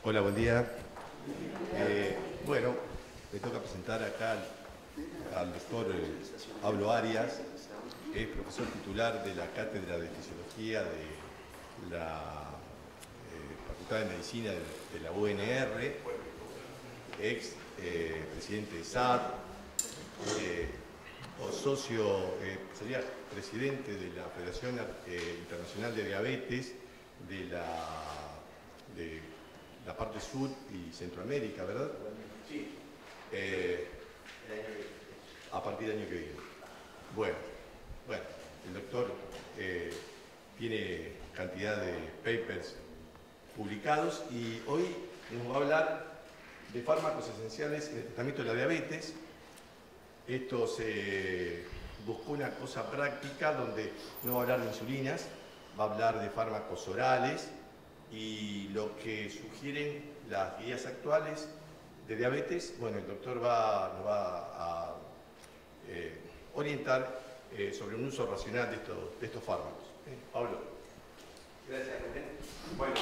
Hola, buen día. Bueno, me toca presentar acá al doctor Pablo Arias, es profesor titular de la Cátedra de Fisiología de la Facultad de Medicina de la UNR, ex presidente de SAT, o socio, sería presidente de la Federación Internacional de Diabetes de la parte sur y Centroamérica, ¿verdad? Sí. A partir del año que viene. Bueno, el doctor tiene cantidad de papers publicados y hoy nos va a hablar de fármacos esenciales en el tratamiento de la diabetes. Esto se buscó una cosa práctica donde no va a hablar de insulinas, va a hablar de fármacos orales y lo que sugieren las guías actuales de diabetes. Bueno, el doctor nos va a orientar sobre un uso racional de estos fármacos. Pablo. Gracias, Rubén. Bueno.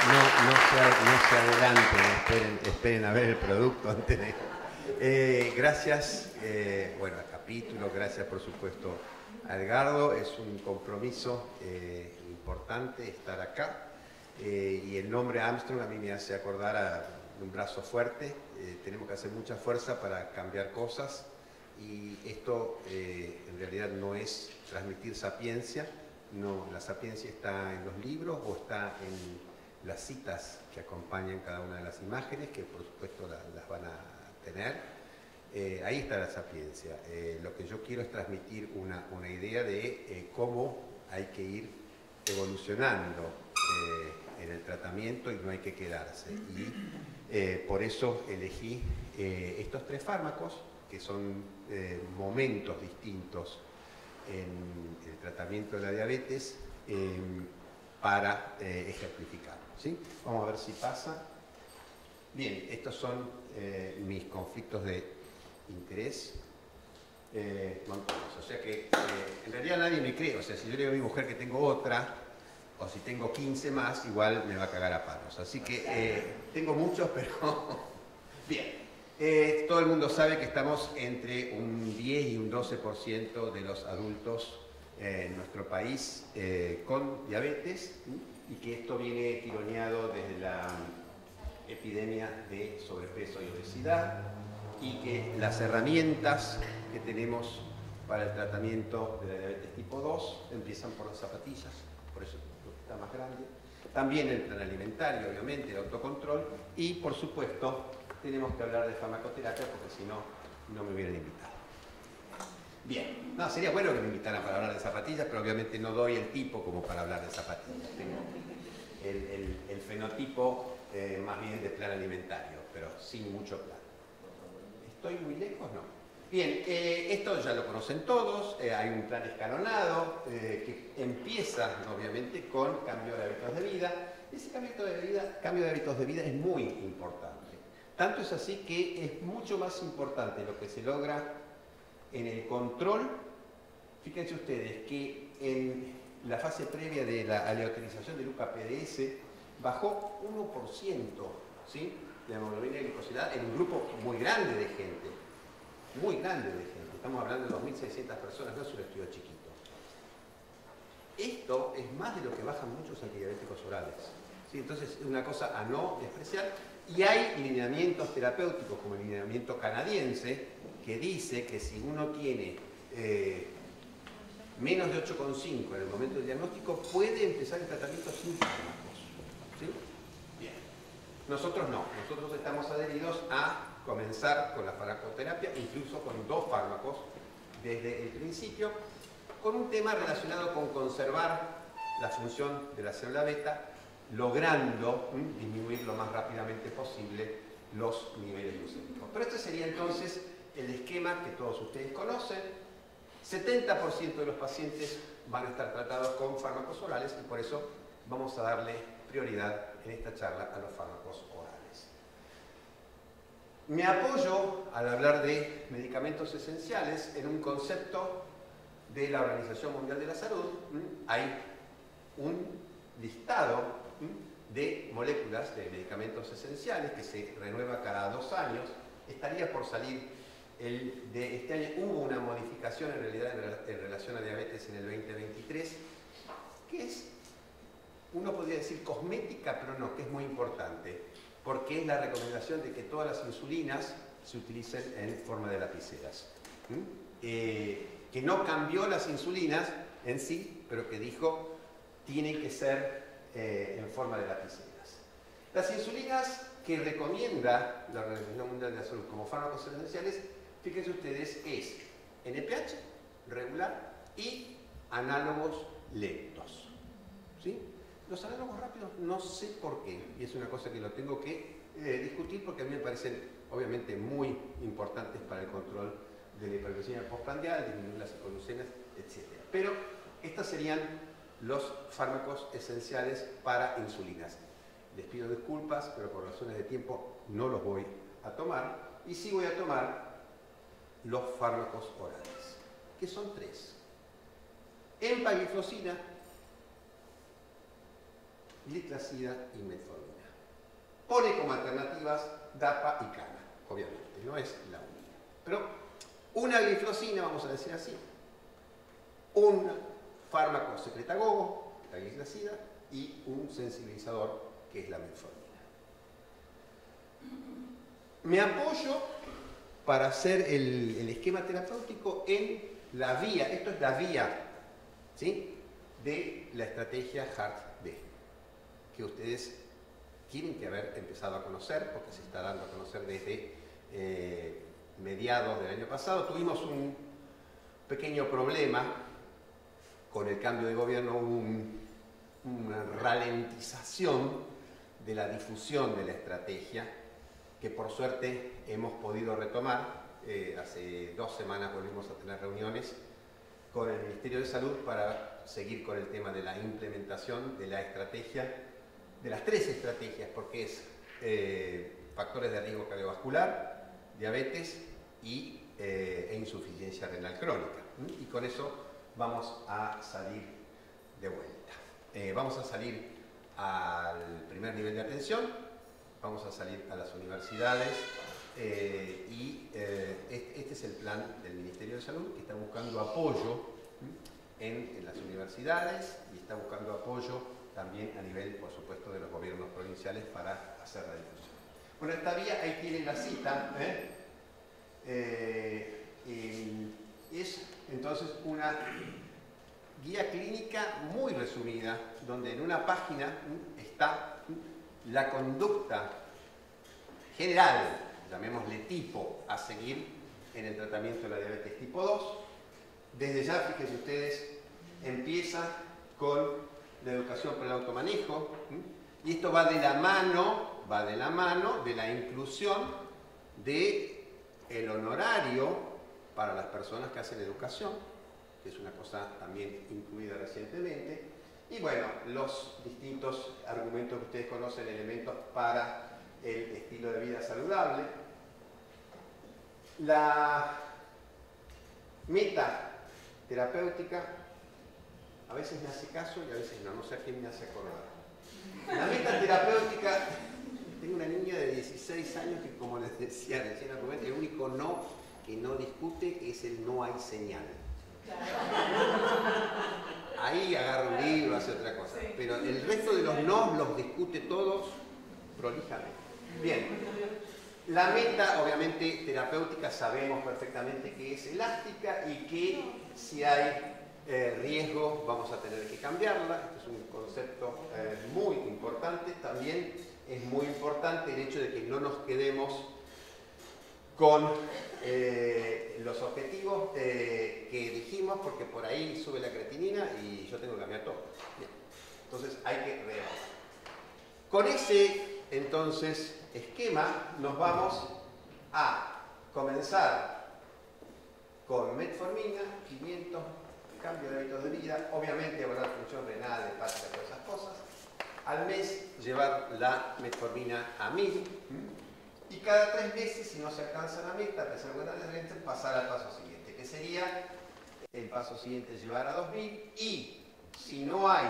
No se adelanten, esperen a ver el producto antes de... gracias, bueno, al capítulo, gracias por supuesto a Edgardo, es un compromiso importante estar acá y el nombre Armstrong a mí me hace acordar a un brazo fuerte, tenemos que hacer mucha fuerza para cambiar cosas y esto en realidad no es transmitir sapiencia, no, la sapiencia está en los libros o está en las citas que acompañan cada una de las imágenes, que por supuesto las van a tener. Ahí está la sapiencia. Lo que yo quiero es transmitir una idea de cómo hay que ir evolucionando en el tratamiento y no hay que quedarse. Y por eso elegí estos tres fármacos, que son momentos distintos en el tratamiento de la diabetes, para ejemplificar. ¿Sí? Vamos a ver si pasa. Bien, estos son mis conflictos de interés. O sea que en realidad nadie me cree. O sea, si yo le digo a mi mujer que tengo otra, o si tengo 15 más, igual me va a cagar a palos. Así que tengo muchos, pero bien. Todo el mundo sabe que estamos entre un 10 y un 12% de los adultos en nuestro país con diabetes y que esto viene tironeado desde la epidemia de sobrepeso y obesidad y que las herramientas que tenemos para el tratamiento de la diabetes tipo 2 empiezan por las zapatillas, por eso está más grande. También el plan alimentario, obviamente, el autocontrol y, por supuesto, tenemos que hablar de farmacoterapia porque si no, no me hubieran invitado. Bien, no, sería bueno que me invitaran para hablar de zapatillas, pero obviamente no doy el tipo como para hablar de zapatillas. Tengo el fenotipo más bien de plan alimentario, pero sin mucho plan. ¿Estoy muy lejos? No. Bien, esto ya lo conocen todos, hay un plan escalonado que empieza obviamente con cambio de hábitos de vida. Ese cambio de hábitos de vida es muy importante. Tanto es así que es mucho más importante lo que se logra en el control. Fíjense ustedes que en la fase previa de la aleatorización del UCA-PDS bajó 1%, ¿sí?, de hemoglobina glicosilada en un grupo muy grande de gente. Muy grande de gente. Estamos hablando de 2.600 personas, no es un estudio chiquito. Esto es más de lo que bajan muchos antidiabéticos orales. ¿Sí? Entonces es una cosa a no despreciar. Y hay lineamientos terapéuticos, como el lineamiento canadiense, que dice que si uno tiene menos de 8,5 en el momento del diagnóstico, puede empezar el tratamiento sin fármacos. ¿Sí? Bien. Nosotros no. Nosotros estamos adheridos a comenzar con la farmacoterapia, incluso con 2 fármacos desde el principio, con un tema relacionado con conservar la función de la célula beta, logrando disminuir lo más rápidamente posible los niveles glucémicos. Pero este sería entonces el esquema que todos ustedes conocen. 70% de los pacientes van a estar tratados con fármacos orales y por eso vamos a darle prioridad en esta charla a los fármacos orales. Me apoyo al hablar de medicamentos esenciales en un concepto de la Organización Mundial de la Salud. Hay un listado de moléculas de medicamentos esenciales que se renueva cada 2 años. Estaría por salir el de este año. Hubo una modificación en realidad en relación a diabetes en el 2023, que es, uno podría decir cosmética, pero no, que es muy importante, porque es la recomendación de que todas las insulinas se utilicen en forma de lapiceras. Que no cambió las insulinas en sí, pero que dijo tienen que ser en forma de lapiceras. Las insulinas que recomienda la Organización Mundial de la Salud como fármacos esenciales, fíjense ustedes, es NPH regular y análogos lentos. ¿Sí? Los análogos rápidos no sé por qué, y es una cosa que lo tengo que discutir porque a mí me parecen obviamente muy importantes para el control de la hiperglucemia postprandial, disminuir las hipoglucemias, etc. Pero estos serían los fármacos esenciales para insulinas. Les pido disculpas, pero por razones de tiempo no los voy a tomar, y sí voy a tomar los fármacos orales, que son 3. Empagliflozina, glitazida y metformina. Pone como alternativas DAPA y CANA, obviamente, no es la única. Pero una gliflozina, vamos a decir así, un fármaco secretagogo, la glitazida, y un sensibilizador, que es la metformina. Me apoyo para hacer el esquema terapéutico en la vía, esto es la vía, ¿sí?, de la estrategia HART-D, que ustedes tienen que haber empezado a conocer, porque se está dando a conocer desde mediados del año pasado. Tuvimos un pequeño problema con el cambio de gobierno, una ralentización de la difusión de la estrategia, que por suerte hemos podido retomar. Hace 2 semanas volvimos a tener reuniones con el Ministerio de Salud para seguir con el tema de la implementación de la estrategia, de las 3 estrategias, porque es factores de riesgo cardiovascular, diabetes e insuficiencia renal crónica. Y con eso vamos a salir de vuelta. Vamos a salir al primer nivel de atención, vamos a salir a las universidades este es el plan del Ministerio de Salud, que está buscando apoyo en las universidades y está buscando apoyo también a nivel, por supuesto, de los gobiernos provinciales para hacer la difusión. Bueno, esta vía, ahí tienen la cita, es entonces una guía clínica muy resumida, donde en una página está la conducta general, llamémosle tipo, a seguir en el tratamiento de la diabetes tipo 2. Desde ya, fíjense ustedes, empieza con la educación para el automanejo, y esto va de la mano de la inclusión del honorario para las personas que hacen educación, que es una cosa también incluida recientemente, y bueno, los distintos argumentos que ustedes conocen, elementos para el estilo de vida saludable. La meta terapéutica, a veces me hace caso y a veces no sé a quién me hace acordar. La meta terapéutica, tengo una niña de 16 años que, como les decía recién, el único no que no discute es el no hay señal. Ahí agarra un libro, hace otra cosa, pero el resto de los no los discute todos prolijamente. Bien, la meta, obviamente, terapéutica, sabemos perfectamente que es elástica y que si hay riesgo vamos a tener que cambiarla. Este es un concepto muy importante. También es muy importante el hecho de que no nos quedemos con los objetivos que dijimos, porque por ahí sube la creatinina y yo tengo que cambiar todo. Bien. Entonces hay que reevaluar. Con ese, entonces, esquema nos vamos a comenzar con metformina, 500, cambio de hábitos de vida, obviamente evaluar función renal, hepática, todas esas cosas. Al mes llevar la metformina a 1000 y cada 3 meses, si no se alcanza la meta, pasar al paso siguiente, que sería el paso siguiente llevar a 2000, y si no hay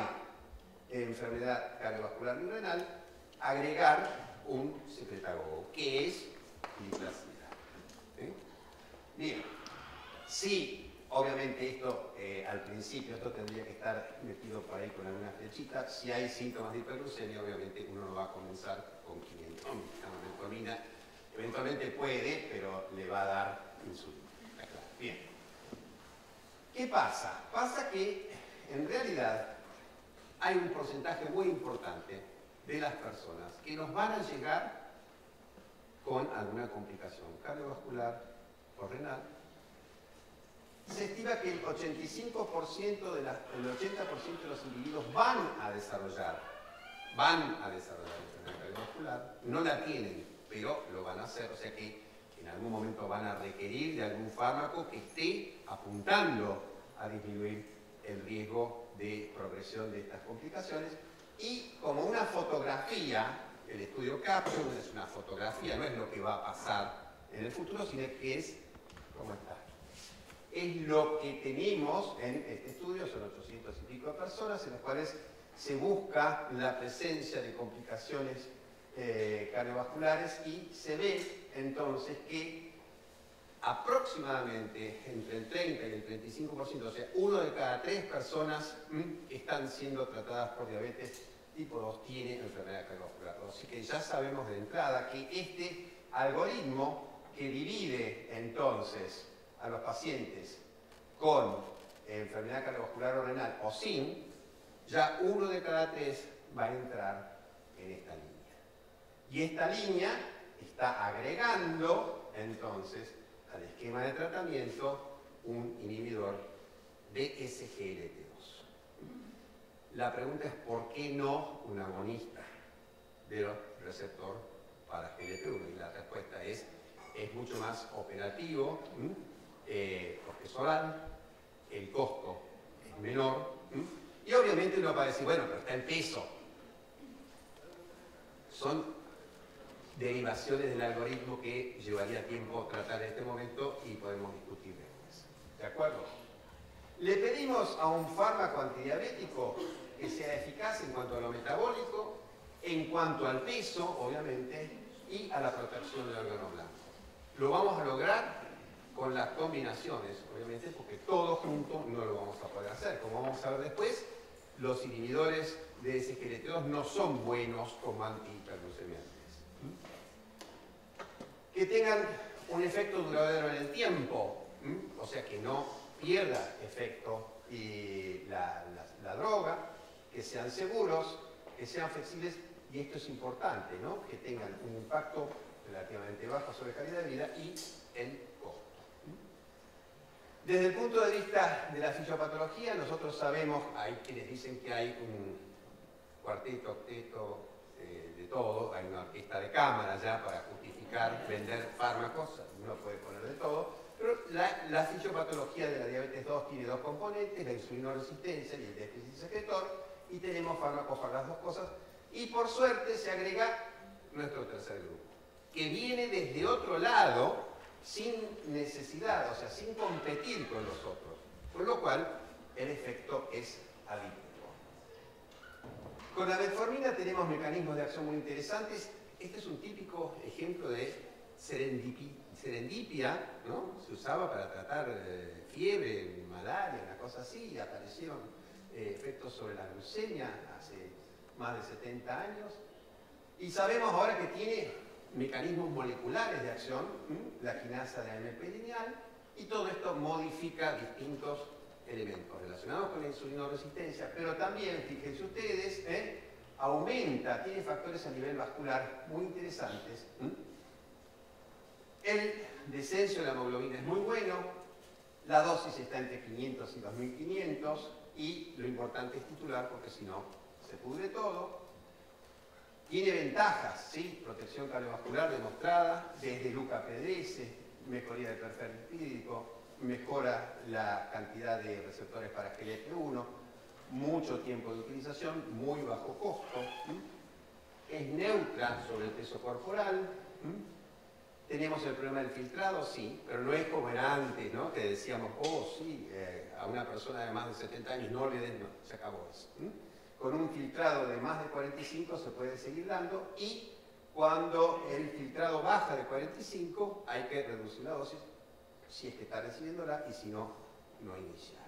enfermedad cardiovascular y renal, agregar un secretagogo, que es gliclazida. Bien, sí, obviamente esto al principio esto tendría que estar metido por ahí con alguna flechita. Si hay síntomas de hiperglucemia, obviamente uno no va a comenzar con 500 miligramos de metformina. Eventualmente puede, pero le va a dar insulina. Bien. ¿Qué pasa? Pasa que en realidad hay un porcentaje muy importante de las personas que nos van a llegar con alguna complicación cardiovascular o renal. Se estima que el 85% el 80% de los individuos van a desarrollar enfermedad cardiovascular, no la tienen, pero lo van a hacer, o sea que en algún momento van a requerir de algún fármaco que esté apuntando a disminuir el riesgo de progresión de estas complicaciones. Y como una fotografía, el estudio Capsule es una fotografía, no es lo que va a pasar en el futuro, sino que es cómo está. Es lo que tenemos en este estudio, son 800 y pico de personas, en las cuales se busca la presencia de complicaciones cardiovasculares y se ve entonces que aproximadamente entre el 30 y el 35%, o sea, 1 de cada 3 personas que están siendo tratadas por diabetes tipo 2 tiene enfermedad cardiovascular. Así que ya sabemos de entrada que este algoritmo que divide entonces a los pacientes con enfermedad cardiovascular o renal o sin, ya 1 de cada 3 va a entrar en esta línea. Y esta línea está agregando entonces al esquema de tratamiento un inhibidor de SGLT2. La pregunta es ¿por qué no un agonista del receptor para GLP1? Y la respuesta es mucho más operativo, porque es oral, el costo es menor, y obviamente uno va a decir, bueno, pero está en peso. Son derivaciones del algoritmo que llevaría tiempo tratar en este momento y podemos discutir después. ¿De acuerdo? Le pedimos a un fármaco antidiabético que sea eficaz en cuanto a lo metabólico, en cuanto al peso, obviamente, y a la protección del órgano blanco. Lo vamos a lograr con las combinaciones, obviamente, porque todo junto no lo vamos a poder hacer. Como vamos a ver después, los inhibidores de SGLT2 no son buenos como antihiperglucemiantes. Que tengan un efecto duradero en el tiempo, o sea que no pierda efecto la droga, que sean seguros, que sean flexibles, y esto es importante, ¿no? Que tengan un impacto relativamente bajo sobre calidad de vida y el costo. Desde el punto de vista de la fisiopatología, nosotros sabemos, hay quienes dicen que hay un cuarteto, octeto, de todo, hay una orquesta de cámara ya para justificar vender fármacos, uno puede poner de todo, pero la fisiopatología de la diabetes 2 tiene 2 componentes, la insulinoresistencia y el déficit secretor, y tenemos fármacos para las dos cosas, y por suerte se agrega nuestro tercer grupo, que viene desde otro lado, sin necesidad, o sea, sin competir con los otros, con lo cual el efecto es aditivo. Con la metformina tenemos mecanismos de acción muy interesantes. Este es un típico ejemplo de serendipia, ¿no? Se usaba para tratar fiebre, malaria, una cosa así, y aparecieron efectos sobre la glucemia hace más de 70 años. Y sabemos ahora que tiene mecanismos moleculares de acción, la quinasa de AMP lineal, y todo esto modifica distintos elementos relacionados con la insulinoresistencia, pero también, fíjense ustedes, aumenta, tiene factores a nivel vascular muy interesantes. El descenso de la hemoglobina es muy bueno, la dosis está entre 500 y 2500, y lo importante es titular porque si no se pudre todo. Tiene ventajas, ¿sí? Protección cardiovascular demostrada desde LUCA-PDS, mejoría del perfil lipídico, mejora la cantidad de receptores para GLP1, mucho tiempo de utilización, muy bajo costo, es neutra sobre el peso corporal, tenemos el problema del filtrado, sí, pero no es como era antes, ¿no? Que decíamos, oh sí, a una persona de más de 70 años no le den, no, se acabó eso. con un filtrado de más de 45 se puede seguir dando, y cuando el filtrado baja de 45 hay que reducir la dosis si es que está recibiéndola, y si no, no iniciar.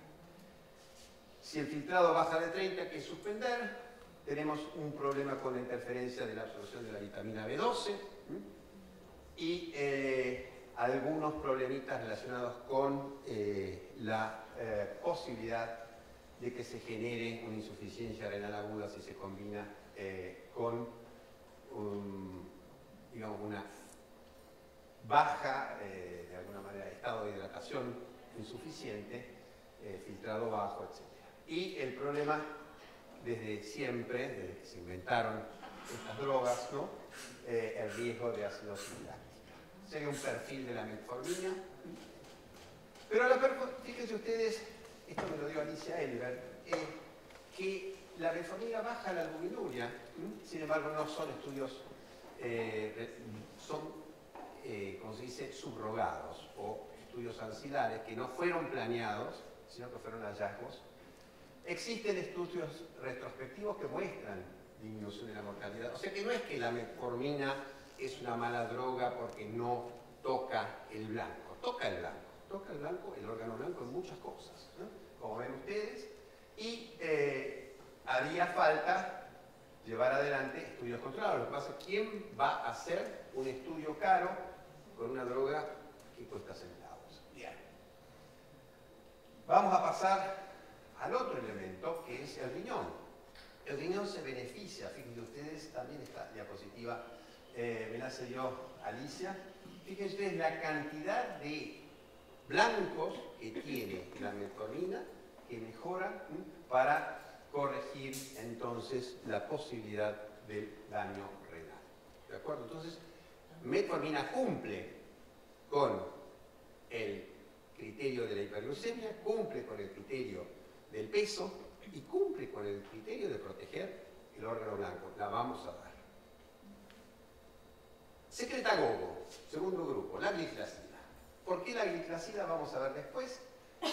Si el filtrado baja de 30 hay que suspender. Tenemos un problema con la interferencia de la absorción de la vitamina B12 y algunos problemitas relacionados con la posibilidad de que se genere una insuficiencia renal aguda si se combina con digamos, una baja, de alguna manera, estado de hidratación insuficiente, filtrado bajo, etc. Y el problema desde siempre, desde que se inventaron estas drogas, ¿no? El riesgo de acidosis láctica. Sería un perfil de la metformina. Pero fíjense ustedes, esto me lo dio Alicia Elber, que la metformina baja la albuminuria, sin embargo no son estudios, son, como se dice, subrogados, o estudios ancilares que no fueron planeados, sino que fueron hallazgos. Existen estudios retrospectivos que muestran disminución de la mortalidad. O sea que no es que la metformina es una mala droga porque no toca el blanco. Toca el blanco. Toca el blanco, el órgano blanco, en muchas cosas, ¿no? Como ven ustedes. Y haría falta llevar adelante estudios controlados. Lo que pasa es, ¿quién va a hacer un estudio caro con una droga que cuesta centavos? Bien. Vamos a pasar al otro elemento, que es el riñón. El riñón se beneficia, fíjense ustedes, también esta diapositiva me la dio Alicia. Fíjense ustedes la cantidad de blancos que tiene la metformina, que mejora para corregir entonces la posibilidad del daño renal. ¿De acuerdo? Entonces, metformina cumple con el criterio de la hiperglucemia, cumple con el criterio del peso y cumple con el criterio de proteger el órgano blanco. La vamos a dar. Secretagogo, segundo grupo, la gliclazida. ¿Por qué la gliclazida? Vamos a ver después.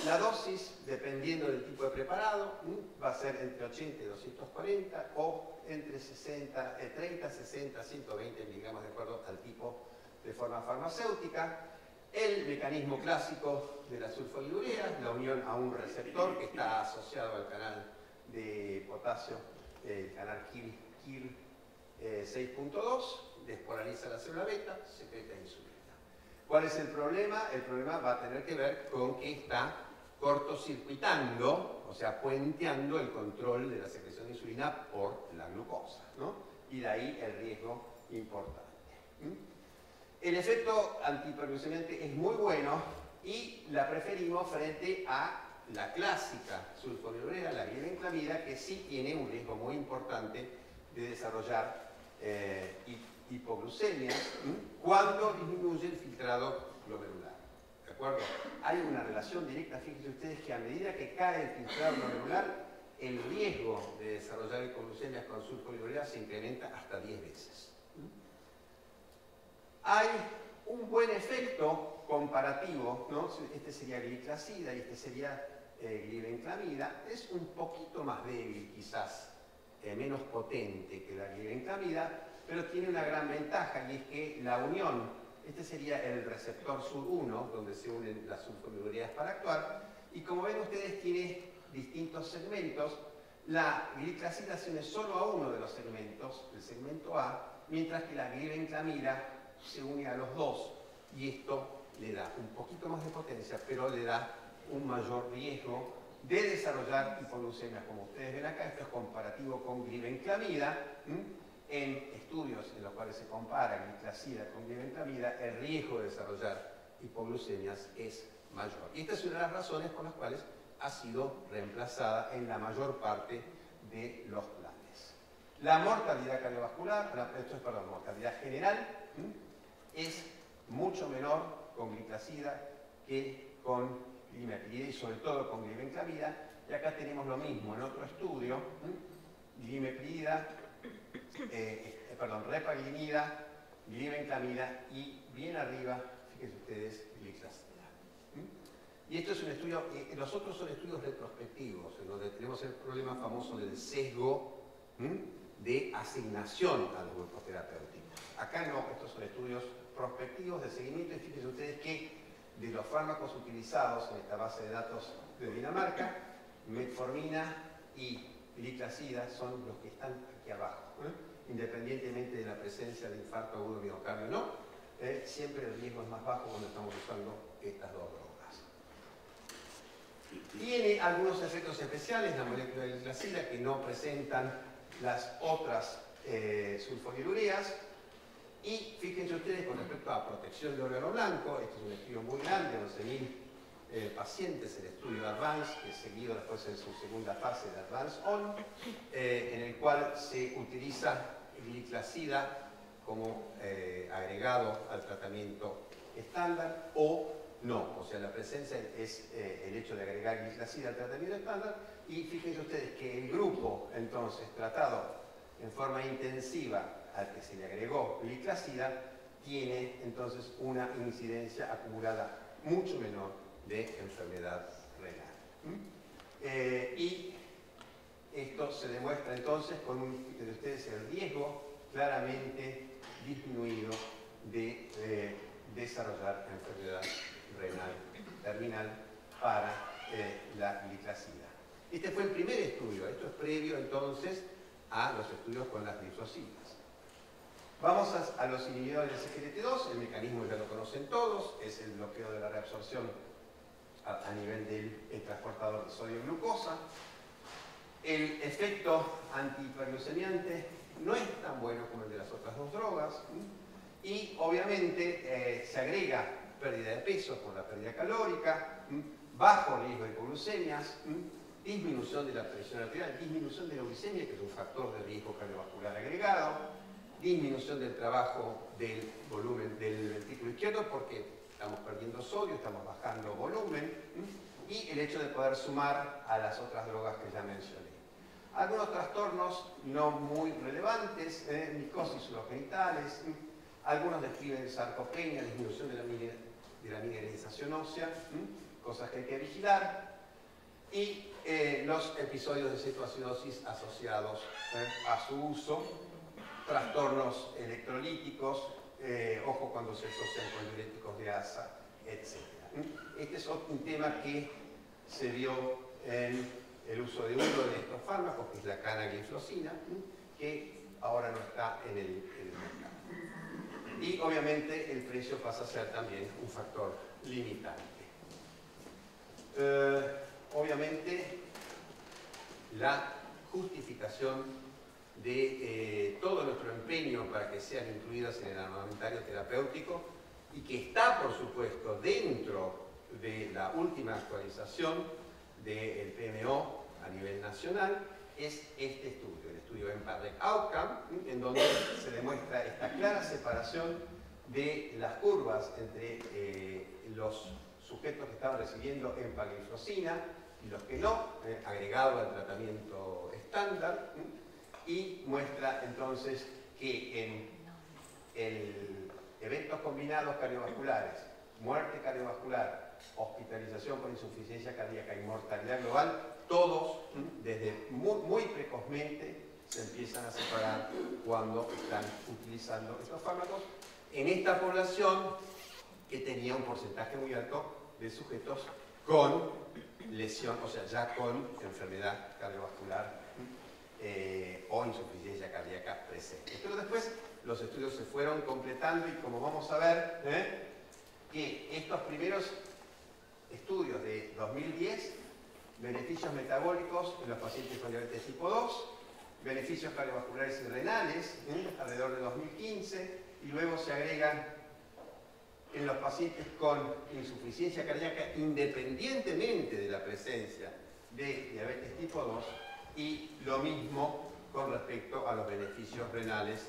La dosis, dependiendo del tipo de preparado, va a ser entre 80 y 240 o entre 30, 60, 120 miligramos de acuerdo al tipo de forma farmacéutica. El mecanismo clásico de la sulfonilurea, la unión a un receptor que está asociado al canal de potasio, el canal KIR 6.2, despolariza la célula beta, secreta insulina. ¿Cuál es el problema? El problema va a tener que ver con que está cortocircuitando, o sea, puenteando el control de la secreción de insulina por la glucosa, ¿no? Y de ahí el riesgo importante. El efecto antihiperglucemiante es muy bueno y la preferimos frente a la clásica sulfonilurea, la glibenclamida, que sí tiene un riesgo muy importante de desarrollar hipoglucemia cuando disminuye el filtrado glomerular. ¿De acuerdo? Hay una relación directa, fíjense ustedes que a medida que cae el filtrado glomerular, el riesgo de desarrollar hipoglucemias con sulfonilurea se incrementa hasta 10 veces. Hay un buen efecto comparativo, ¿no? Este sería gliclazida y este sería glibenclamida. Es un poquito más débil quizás, menos potente que la glibenclamida, pero tiene una gran ventaja, y es que la unión, este sería el receptor SUR1, donde se unen las sulfonilureas para actuar, y como ven ustedes tiene distintos segmentos. La gliclazida se une solo a uno de los segmentos, el segmento A, mientras que la glibenclamida se une a los dos, y esto le da un poquito más de potencia, pero le da un mayor riesgo de desarrollar hipoglucemias. Como ustedes ven acá, esto es comparativo con glibenclamida. En estudios en los cuales se compara gliclazida con glibenclamida, el riesgo de desarrollar hipoglucemias es mayor. Y esta es una de las razones por las cuales ha sido reemplazada en la mayor parte de los planes. La mortalidad cardiovascular, mortalidad general, es mucho menor con gliclazida que con glimetrida, y sobre todo con glibenclamida. Y acá tenemos lo mismo en otro estudio, glimetrida, repaglinida, glibenclamida, y bien arriba, fíjense ustedes, gliclazida. Y esto es un estudio, los otros son estudios retrospectivos, en donde tenemos el problema famoso del sesgo de asignación a los grupos terapéuticos. Acá no, estos son estudios prospectivos de seguimiento, y fíjense ustedes que de los fármacos utilizados en esta base de datos de Dinamarca, metformina y gliclazida son los que están aquí abajo, independientemente de la presencia de infarto agudo miocardio o no, siempre el riesgo es más bajo cuando estamos usando estas dos drogas. Tiene algunos efectos especiales la molécula de gliclazida que no presentan las otras sulfonilureas. Y fíjense ustedes con respecto a protección de órgano blanco, este es un estudio muy grande, 11.000 pacientes, el estudio Advance, que es seguido después en su segunda fase de Advance On, en el cual se utiliza gliclazida como agregado al tratamiento estándar o no. O sea, la presencia es el hecho de agregar gliclazida al tratamiento estándar, y fíjense ustedes que el grupo entonces tratado en forma intensiva al que se le agregó gliclazida tiene entonces una incidencia acumulada mucho menor de enfermedad renal. Y esto se demuestra entonces con fíjense ustedes, el riesgo claramente disminuido de desarrollar enfermedad renal terminal para la gliclazida. Este fue el primer estudio, esto es previo entonces a los estudios con las glifosidas. Vamos a los inhibidores de SGLT2, el mecanismo ya lo conocen todos, es el bloqueo de la reabsorción a nivel del transportador de sodio-glucosa. El efecto antihiperglucemiante no es tan bueno como el de las otras dos drogas, y obviamente se agrega pérdida de peso por la pérdida calórica, bajo riesgo de hipoglucemias, disminución de la presión arterial, disminución de la glicemia, que es un factor de riesgo cardiovascular agregado, disminución del trabajo del volumen del ventrículo izquierdo porque estamos perdiendo sodio, estamos bajando volumen, y el hecho de poder sumar a las otras drogas que ya mencioné. Algunos trastornos no muy relevantes, micosis urogenitales, algunos describen sarcopenia, disminución de la mineralización ósea, cosas que hay que vigilar, y los episodios de cetoacidosis asociados a su uso, trastornos electrolíticos, ojo cuando se asocian con diuréticos de asa, etc. Este es un tema que se vio en el uso de uno de estos fármacos, que es la canagliflozina, que ahora no está en el mercado. Y obviamente el precio pasa a ser también un factor limitante. Obviamente la justificación de todo nuestro empeño para que sean incluidas en el armamentario terapéutico, y que está, por supuesto, dentro de la última actualización del PMO a nivel nacional, es este estudio, el estudio EMPA-REC Outcome, en donde se demuestra esta clara separación de las curvas entre los sujetos que estaban recibiendo empagliflozina y los que no, agregado al tratamiento estándar, y muestra entonces que en eventos combinados cardiovasculares, muerte cardiovascular, hospitalización por insuficiencia cardíaca y mortalidad global, todos desde muy precozmente se empiezan a separar cuando están utilizando estos fármacos en esta población que tenía un porcentaje muy alto de sujetos con lesión, o sea, ya con enfermedad cardiovascular o insuficiencia cardíaca presente. Pero después los estudios se fueron completando, y como vamos a ver, que estos primeros estudios de 2010, beneficios metabólicos en los pacientes con diabetes tipo 2, beneficios cardiovasculares y renales, alrededor de 2015, y luego se agregan en los pacientes con insuficiencia cardíaca independientemente de la presencia de diabetes tipo 2, y lo mismo con respecto a los beneficios renales,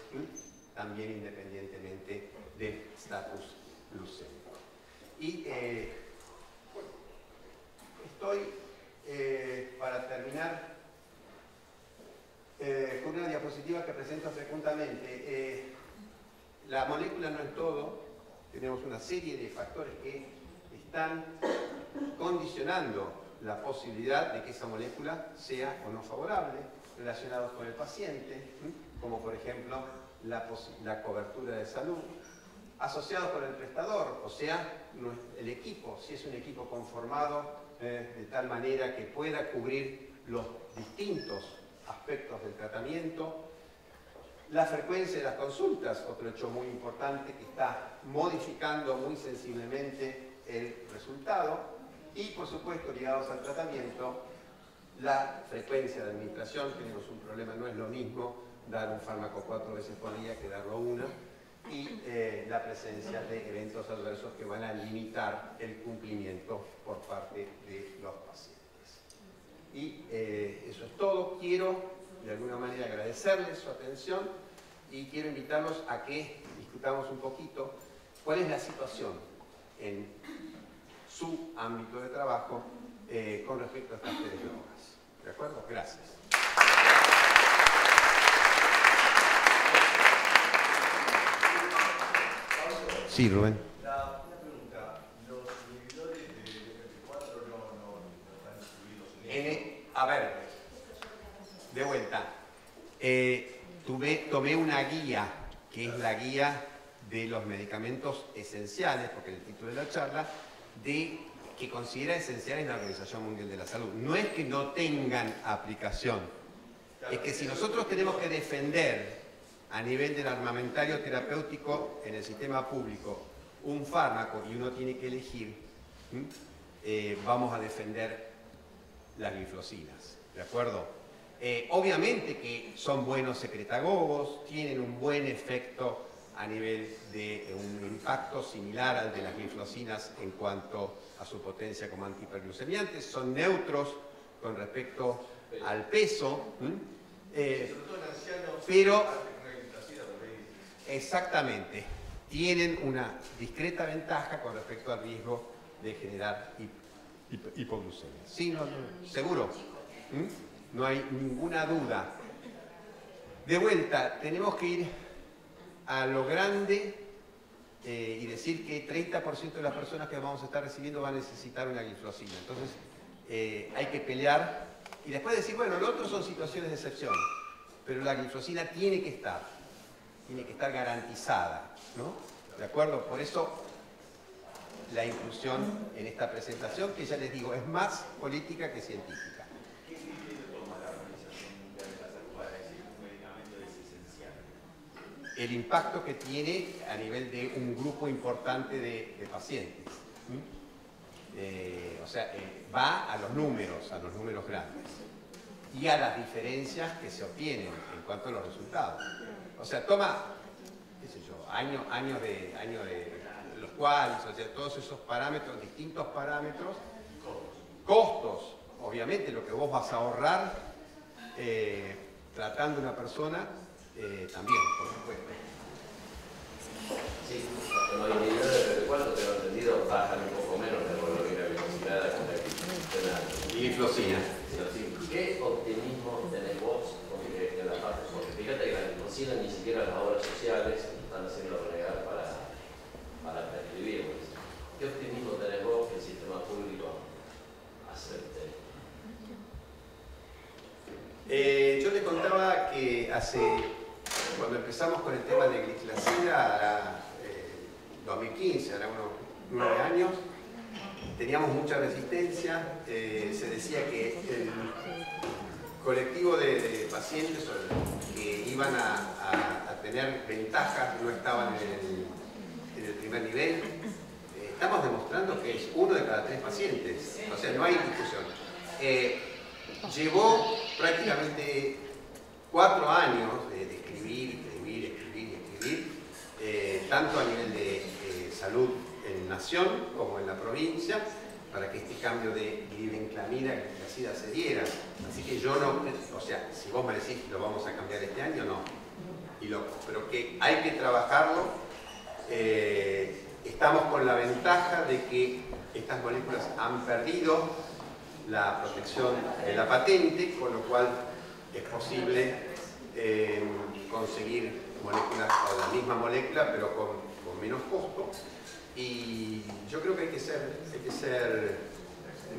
también independientemente del estatus glucémico. Y bueno, estoy para terminar con una diapositiva que presento frecuentemente. La molécula no es todo, tenemos una serie de factores que están condicionando la posibilidad de que esa molécula sea o no favorable, relacionados con el paciente, como por ejemplo la cobertura de salud, asociados con el prestador, o sea, el equipo, si es un equipo conformado de tal manera que pueda cubrir los distintos aspectos del tratamiento, la frecuencia de las consultas, otro hecho muy importante que está modificando muy sensiblemente el resultado, y por supuesto ligados al tratamiento, la frecuencia de administración. Tenemos un problema, no es lo mismo dar un fármaco 4 veces por día que darlo una, y la presencia de eventos adversos que van a limitar el cumplimiento por parte de los pacientes. Y eso es todo. Quiero de alguna manera agradecerles su atención y quiero invitarlos a que discutamos un poquito cuál es la situación en su ámbito de trabajo con respecto a estas tres drogas. ¿De acuerdo? Gracias. Sí, Rubén. Una pregunta. ¿Los inhibidores de DPP4 no están incluidos en esto? A ver, de vuelta. Tomé una guía, que es la guía de los medicamentos esenciales, porque el título de la charla, que considera esenciales la Organización Mundial de la Salud. No es que no tengan aplicación, es que si nosotros tenemos que defender a nivel del armamentario terapéutico en el sistema público un fármaco y uno tiene que elegir, vamos a defender las glifosinas, ¿de acuerdo? Obviamente que son buenos secretagogos, tienen un buen efecto a nivel de un impacto similar al de las glifosinas en cuanto a su potencia como antihiperglucemiantes, son neutros con respecto al peso, pero exactamente, tienen una discreta ventaja con respecto al riesgo de generar hipoglucemia. Sí, no, seguro. No hay ninguna duda. De vuelta, tenemos que ir a lo grande y decir que 30% de las personas que vamos a estar recibiendo van a necesitar una glifosina. Entonces, hay que pelear y después decir, bueno, lo otro son situaciones de excepción, pero la glifosina tiene que estar garantizada, ¿no? ¿De acuerdo? Por eso la inclusión en esta presentación, que ya les digo, es más política que científica. ¿Qué criterio toma la Organización Mundial de la Salud para decir que un medicamento es esencial? El impacto que tiene a nivel de un grupo importante de pacientes. O sea, va a los números grandes y a las diferencias que se obtienen en cuanto a los resultados. O sea, toma, qué sé yo, años de los cuales, o sea, todos esos parámetros, distintos parámetros, costos, obviamente lo que vos vas a ahorrar tratando a una persona, también, por supuesto. Sí, los inhibidores de DPP4, tengo entendido, bajan un poco menos la hemoglobina glicosilada con la Glifosina. ¿Qué optimismo tenés vos en la parte? Porque fíjate que la glifosina ni siquiera las obras sociales están haciendo renegar para prescribir. ¿Qué optimismo tenés vos que el sistema público acepte? Yo te contaba que cuando empezamos con el tema de gliclazida, 2015, ahora unos 9 años, teníamos mucha resistencia, se decía que el colectivo de pacientes que iban a tener ventajas no estaban en el primer nivel. Estamos demostrando que es 1 de cada 3 pacientes, o sea, no hay discusión. Llevó prácticamente 4 años de escribir, tanto a nivel de salud en nación como en la provincia, para que este cambio de glibenclamida a glifosina se diera. Así que yo no, o sea, si vos me decís que lo vamos a cambiar este año, no. Pero que hay que trabajarlo. Estamos con la ventaja de que estas moléculas han perdido la protección de la patente, con lo cual es posible conseguir moléculas, o la misma molécula, pero con menos costo. Y yo creo que hay que ser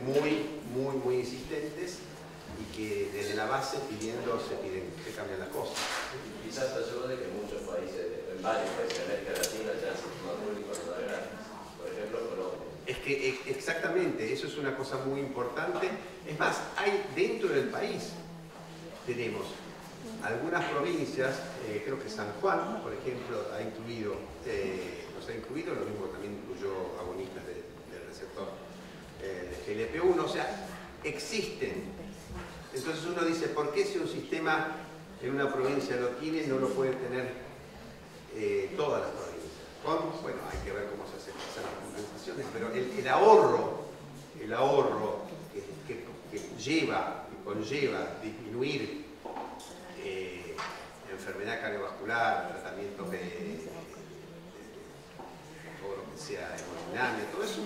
muy insistentes y que desde la base se cambian las cosas. Quizás te ayude que en muchos países, en varios países de América Latina ya el sistema público no da gratis. Por ejemplo, Colombia. Es que exactamente, eso es una cosa muy importante. Es más, hay dentro del país, tenemos algunas provincias, creo que San Juan, por ejemplo, nos ha incluido, lo mismo también incluyó abonistas del receptor de GLP1, o sea, existen. Entonces uno dice, ¿por qué si un sistema en una provincia lo tiene, no lo puede tener todas las provincias? Bueno, hay que ver cómo se hacen las compensaciones, pero el ahorro que conlleva disminuir enfermedad cardiovascular, tratamientos de todo lo que sea hemodinamia, todo eso.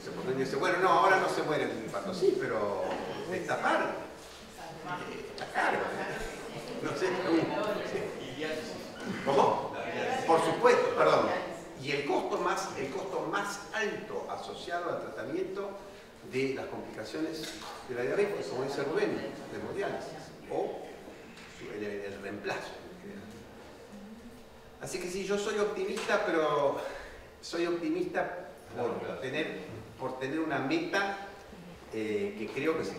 Se pueden decir, bueno, no, ahora no se mueren de un infarto, sí, pero destapar está caro. No sé, ¿cómo? Por supuesto, perdón. Y el costo más alto asociado al tratamiento de las complicaciones de la diabetes, como dice Rubén, de hemodiálisis, o el reemplazo. Así que sí, yo soy optimista, pero soy optimista por tener una meta que creo que se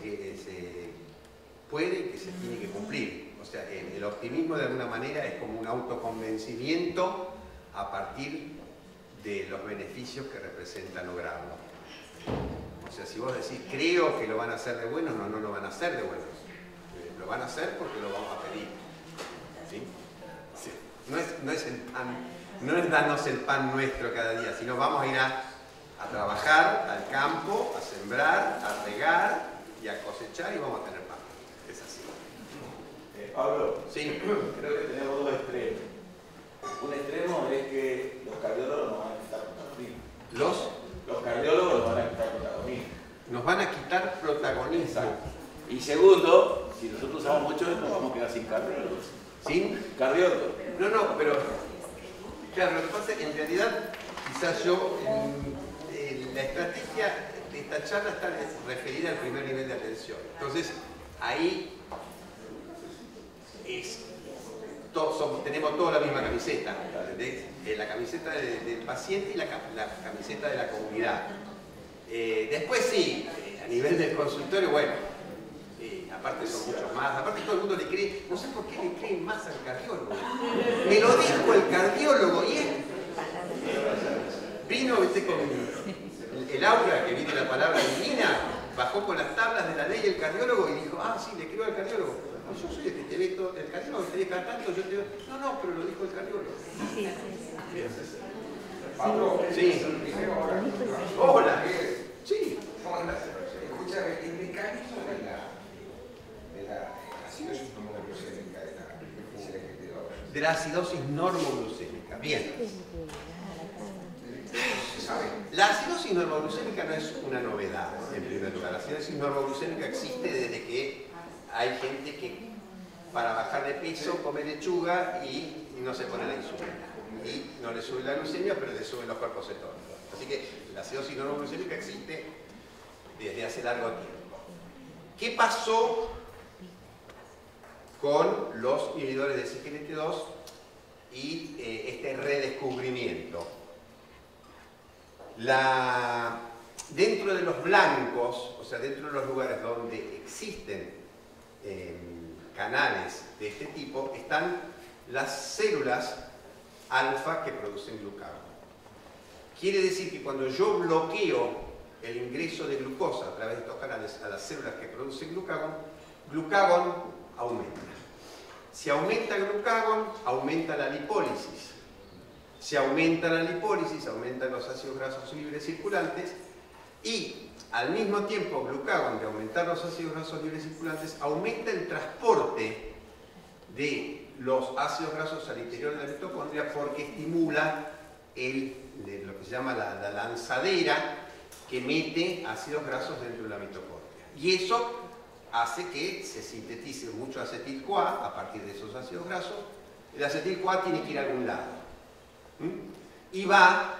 puede y que se tiene que cumplir. O sea, el optimismo de alguna manera es como un autoconvencimiento a partir de los beneficios que representa lograrlo. O sea, si vos decís, creo que lo van a hacer de buenos, no lo van a hacer de buenos. Lo van a hacer porque lo vamos a pedir. ¿Sí? Sí. No es darnos el pan nuestro cada día, sino vamos a ir a trabajar al campo, a sembrar, a regar y a cosechar y vamos a tener pan. Es así. Pablo, sí. Creo que tenemos dos extremos. Un extremo es que los cardiólogos nos van a quitar protagonismo. Los cardiólogos nos van a quitar protagonismo. Nos van a quitar protagonismo. Exacto. Y segundo, si nosotros usamos mucho esto, nos vamos a quedar sin cardiólogos. ¿Sin? Cardiólogos. No, pero claro, lo que pasa es que en realidad quizás yo la estrategia de esta charla está referida al primer nivel de atención. Entonces, ahí tenemos toda la misma camiseta, ¿entendés? La camiseta del paciente y la camiseta de la comunidad. Después sí, a nivel del consultorio, bueno, aparte son muchos más, aparte todo el mundo le cree, no sé por qué le creen más al cardiólogo. Me lo dijo el cardiólogo y él vino, ¿viste? Con el aura que viene la palabra divina, bajó con las tablas de la ley el cardiólogo y dijo, ah, sí, le creo al cardiólogo. Yo soy el que te ve todo, el cardiólogo te ve cada tanto, yo te veo. No, pero lo dijo el cardiólogo. Pablo, sí. Hola. Sí. Escúchame, el mecanismo de la acidosis normoglucémica de la acidosis normoglucémica. Bien. La acidosis normoglucémica no es una novedad, en primer lugar. La acidosis normoglucémica existe desde que hay gente que para bajar de peso come lechuga y no se pone la insulina. Y no le sube la glucemia, pero le suben los cuerpos cetónicos. Así que la acidosis normoglucémica existe desde hace largo tiempo. ¿Qué pasó con los inhibidores de CGLT2 y este redescubrimiento? Dentro de los blancos, o sea, dentro de los lugares donde existen canales de este tipo, están las células alfa que producen glucagón. Quiere decir que cuando yo bloqueo el ingreso de glucosa a través de estos canales a las células que producen glucagón aumenta. Si aumenta glucagón, aumenta la lipólisis. Si aumenta la lipólisis, aumentan los ácidos grasos libres circulantes y al mismo tiempo glucagón, de aumentar los ácidos grasos libres circulantes, aumenta el transporte de los ácidos grasos al interior de la mitocondria porque estimula lo que se llama la lanzadera que mete ácidos grasos dentro de la mitocondria. Y eso hace que se sintetice mucho acetil-CoA a partir de esos ácidos grasos. El acetil-CoA tiene que ir a algún lado. Y va,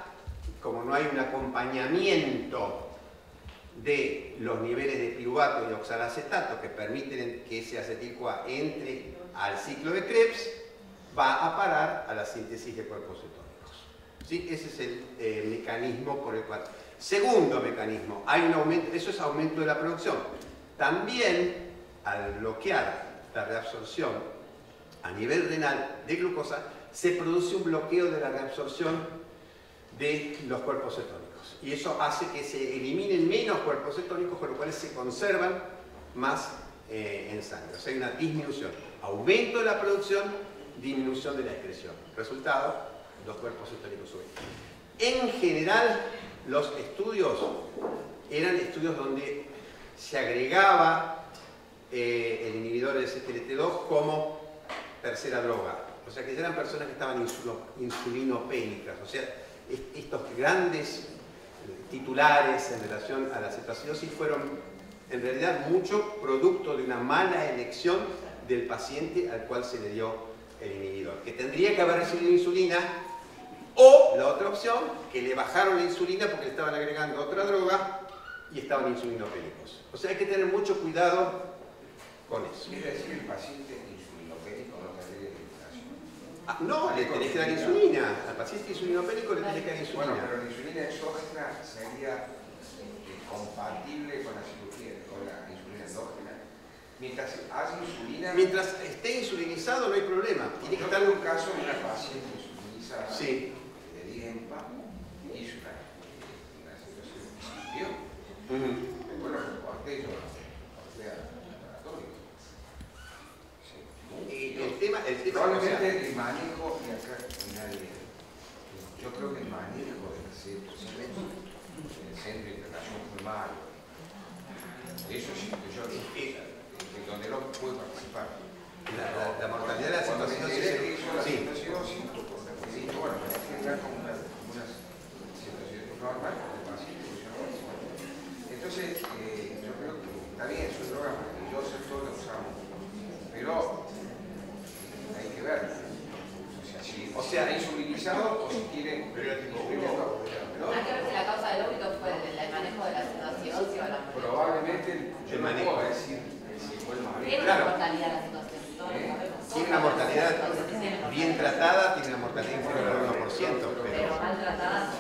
como no hay un acompañamiento de los niveles de piruvato y oxalacetato que permiten que ese acetil-CoA entre al ciclo de Krebs, va a parar a la síntesis de cuerpos cetónicos. ¿Sí? Ese es el mecanismo por el cual... Segundo mecanismo, hay un aumento, eso es aumento de la producción. También, al bloquear la reabsorción a nivel renal de glucosa, se produce un bloqueo de la reabsorción de los cuerpos cetónicos. Y eso hace que se eliminen menos cuerpos cetónicos, con lo cual se conservan más en sangre. O sea, hay una disminución. Aumento de la producción, disminución de la excreción. Resultado, los cuerpos cetónicos suben. En general, los estudios eran estudios donde se agregaba el inhibidor del SGLT2 como tercera droga. O sea, que eran personas que estaban insulinopénicas. O sea, estos grandes titulares en relación a la cetoacidosis fueron en realidad mucho producto de una mala elección del paciente al cual se le dio el inhibidor, que tendría que haber recibido insulina, o la otra opción, que le bajaron la insulina porque le estaban agregando otra droga y estaban insulinopénicos. O sea, hay que tener mucho cuidado con eso. ¿Quiere decir el paciente insulinopénico no tendría indicación? No, le tenés que dar insulina. Al paciente insulinopénico le tenés que dar insulina. Bueno, pero la insulina exógena sería compatible con la cirugía, con la insulina endógena. Mientras hace insulina... Mientras esté insulinizado no hay problema. Tiene que estar en un caso de una paciente insulinizada. Sí. Hizo una situación que sirvió. Bueno, corté yo, corté al laboratorio. El tema probablemente el manejo, y acá nadie, yo creo que el manejo del cetoacidosis en el centro de internación fue malo. Eso sí, yo donde no pude participar. La mortalidad de la cetoacidosis. Sí. Bueno, hay que entrar con unas situaciones normales del paciente. Entonces, yo creo que está bien, son drogas maravillosas, todos las usamos. Pero hay que ver. O sea, si insulinizado o si quiere. Hay que ver si la causa del óbito fue el manejo de la cetoacidosis o la mortalidad. Probablemente, yo no puedo decir si fue el manejo. Tiene una mortalidad la cetoacidosis. Tiene una mortalidad bien tratada, tiene una mortalidad inferior al 1%, pero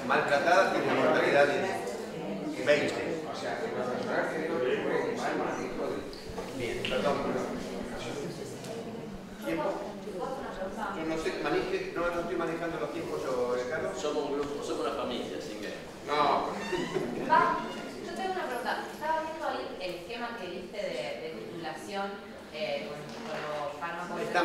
maltratada tiene una mortalidad de 20%. O sea, el personal que dio el mal manejo de... Bien, perdón. ¿Tiempo? Yo no sé, no estoy manejando los tiempos yo, Carlos. Somos un grupo, somos una familia, así que... No. Yo tengo una pregunta. Estaba viendo ahí el esquema que diste de titulación con los fármacos. Está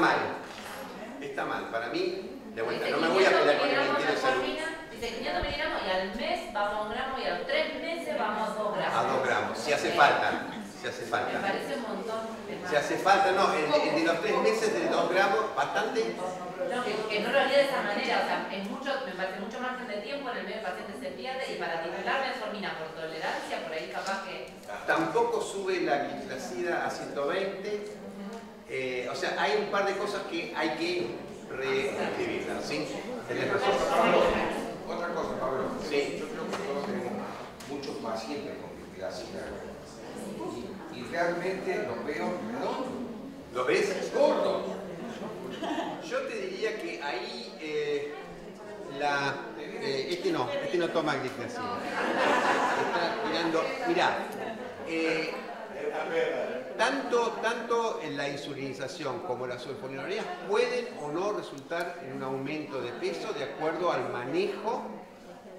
mal. Para mí, de vuelta, no me voy a pelear con el Ministerio de Salud. Dice 500 miligramos y al mes vamos a 1 gramo y a los 3 meses vamos a 2 gramos. A 2 gramos, si hace falta. Me parece un montón. Si hace falta, no, el de los 3 meses de 2 gramos, bastante. No, que no lo haría de esa manera, o sea, me parece mucho margen de tiempo, en el medio el paciente se pierde y para titular metformina por tolerancia, por ahí capaz que... Tampoco sube la gliclacida a 120, o sea, hay un par de cosas que hay que reescribirlas, ¿sí? Otra cosa, Pablo. Sí. Yo creo que todos tenemos muchos pacientes con gliclacida y realmente los veo redondos. ¿Lo ves? Gordos. Yo te diría que ahí este no toma gliclacida. Está tirando, mirá, tanto en la insulinización como las sulfonilureas pueden o no resultar en un aumento de peso de acuerdo al manejo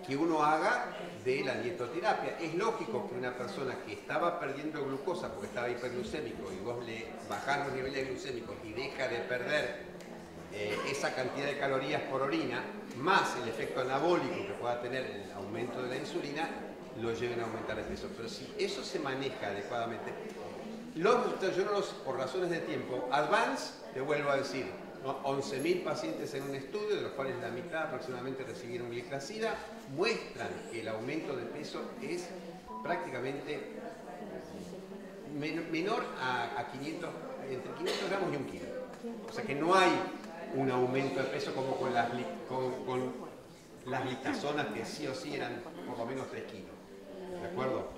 que uno haga de la dietoterapia. Es lógico que una persona que estaba perdiendo glucosa porque estaba hiperglucémico y vos le bajás los niveles glucémicos y deja de perder esa cantidad de calorías por orina, más el efecto anabólico que pueda tener el aumento de la insulina, lo lleven a aumentar el peso. Pero si eso se maneja adecuadamente, los resultados, yo no los, por razones de tiempo, Advance, te vuelvo a decir, ¿no? 11.000 pacientes en un estudio, de los cuales la mitad aproximadamente recibieron gliclacida, muestran que el aumento de peso es prácticamente menor a 500, entre 500 gramos y 1 kilo. O sea que no hay un aumento de peso como con las listazonas que sí o sí eran por lo menos 3 kilos. ¿De acuerdo?